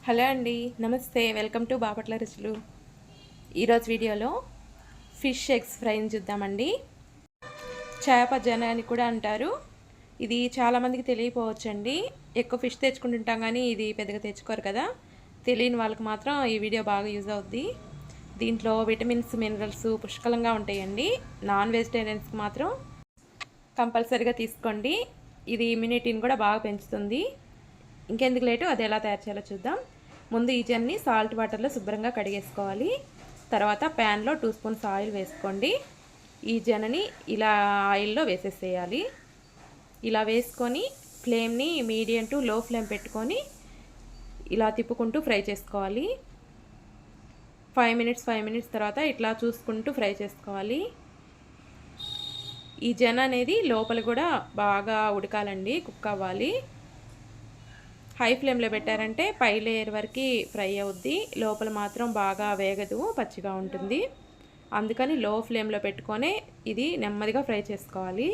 Hello అండి, నమస్తే. Welcome to Bapatla రుచులు. ఈరోజు వీడియోలో ఫిష్ ఎగ్స్ ఫ్రైని చూద్దామండి. చేప జన అని కూడా అంటారు. ఇది చాలామందికి తెలియపోవచ్చండి. ఎక్కువ ఫిష్ తెచ్చుకుంటుంటాం కానీ ఇది పెద్దగా తెచ్చుకోరు కదా. తెలియని వాళ్ళకి మాత్రం ఈ వీడియో బాగా యూజ్ అవుద్ది. దీంట్లో విటమిన్స్, మినరల్స్ పుష్కలంగా ఉంటాయండి. నాన్ వెజిటేరియన్స్కి మాత్రం కంపల్సరీగా తీసుకోండి. ఇది ఇమ్యూనిటీని కూడా బాగా పెంచుతుంది. ఇంకెందుకు లేటు, అది ఎలా తయారు చేయాలో చూద్దాం. ముందు ఈ జన్ని సాల్ట్ వాటర్లో శుభ్రంగా కడిగేసుకోవాలి. తర్వాత ప్యాన్లో 2 స్పూన్స్ ఆయిల్ వేసుకోండి. ఈ జనని ఇలా ఆయిల్లో వేసేసేయాలి. ఇలా వేసుకొని ఫ్లేమ్ని మీడియం టు లో ఫ్లేమ్ పెట్టుకొని ఇలా తిప్పుకుంటూ ఫ్రై చేసుకోవాలి. 5 మినిట్స్ తర్వాత ఇట్లా చూసుకుంటూ ఫ్రై చేసుకోవాలి. ఈ జన అనేది లోపల కూడా బాగా ఉడకాలండి, కుక్ అవ్వాలి. హై ఫ్లేమ్లో పెట్టారంటే పై లేయర్ వరకు ఫ్రై అవుద్ది, లోపల మాత్రం బాగా వేగదు, పచ్చిగా ఉంటుంది. అందుకని లో ఫ్లేమ్లో పెట్టుకొని ఇది నెమ్మదిగా ఫ్రై చేసుకోవాలి.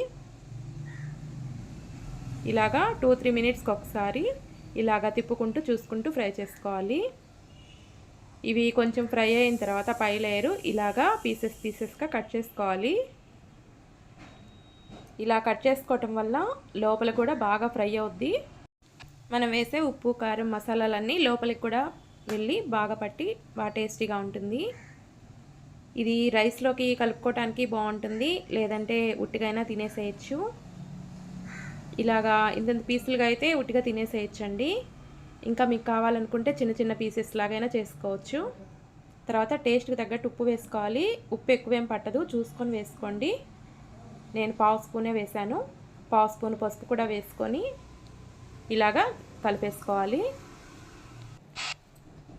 ఇలాగా 2-3 మినిట్స్కి ఒకసారి ఇలాగా తిప్పుకుంటూ చూసుకుంటూ ఫ్రై చేసుకోవాలి. ఇవి కొంచెం ఫ్రై అయిన తర్వాత పై లేయరు ఇలాగా పీసెస్గా కట్ చేసుకోవాలి. ఇలా కట్ చేసుకోవటం వల్ల లోపల కూడా బాగా ఫ్రై అవుద్ది. మనం వేసే ఉప్పు, కారం, మసాలాలన్నీ లోపలికి కూడా వెళ్ళి బాగా పట్టి బాగా టేస్టీగా ఉంటుంది. ఇది రైస్లోకి కలుపుకోవటానికి బాగుంటుంది, లేదంటే ఉట్టిగైనా తినేసేయచ్చు. ఇలాగా ఇంత పీసులుగా అయితే ఉట్టిగా తినేసేయచ్చండి. ఇంకా మీకు కావాలనుకుంటే చిన్న చిన్న పీసెస్ లాగైనా చేసుకోవచ్చు. తర్వాత టేస్ట్కి తగ్గట్టు ఉప్పు వేసుకోవాలి. ఉప్పు ఎక్కువేం పట్టదు, చూసుకొని వేసుకోండి. నేను 1/2 స్పూనే వేసాను. 1/2 స్పూన్ పసుపు కూడా వేసుకొని ఇలాగా కలిపేసుకోవాలి.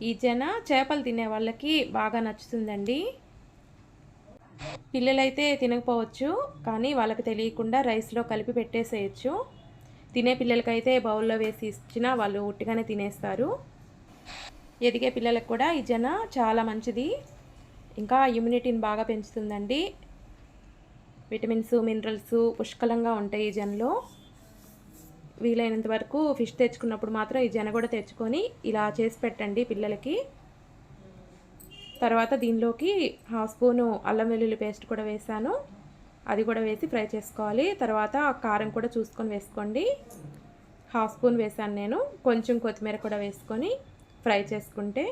ఈ జన చేపలు తినే వాళ్ళకి బాగా నచ్చుతుందండి. పిల్లలైతే తినకపోవచ్చు, కానీ వాళ్ళకి తెలియకుండా రైస్లో కలిపి పెట్టేసేయచ్చు. తినే పిల్లలకైతే బౌల్లో వేసి ఇచ్చినా వాళ్ళు ఉట్టిగానే తినేస్తారు. ఎదిగే పిల్లలకు కూడా ఈ జన చాలా మంచిది. ఇంకా ఇమ్యూనిటీని బాగా పెంచుతుందండి. విటమిన్స్, మినరల్స్ పుష్కలంగా ఉంటాయి ఈ జనలో. వీలైనంత వరకు ఫిష్ తెచ్చుకున్నప్పుడు మాత్రం ఈ జన కూడా తెచ్చుకొని ఇలా చేసి పెట్టండి పిల్లలకి. తర్వాత దీనిలోకి 1/2 స్పూను అల్లం వెల్లుల్లి పేస్ట్ కూడా వేసాను. అది కూడా వేసి ఫ్రై చేసుకోవాలి. తర్వాత కారం కూడా చూసుకొని వేసుకోండి. 1/2 స్పూన్ వేసాను నేను. కొంచెం కొత్తిమీర కూడా వేసుకొని ఫ్రై చేసుకుంటే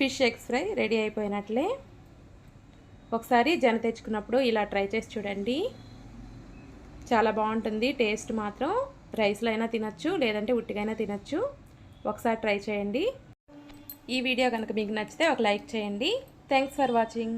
ఫిష్ ఎగ్స్ ఫ్రై రెడీ అయిపోయినట్లే. ఒకసారి జన తెచ్చుకున్నప్పుడు ఇలా ట్రై చేసి చూడండి, చాలా బాగుంటుంది. టేస్ట్ మాత్రం రైస్లో అయినా తినచ్చు, లేదంటే ఉట్టిగైనా తినచ్చు. ఒకసారి ట్రై చేయండి. ఈ వీడియో కనుక మీకు నచ్చితే ఒక లైక్ చేయండి. Thanks for watching.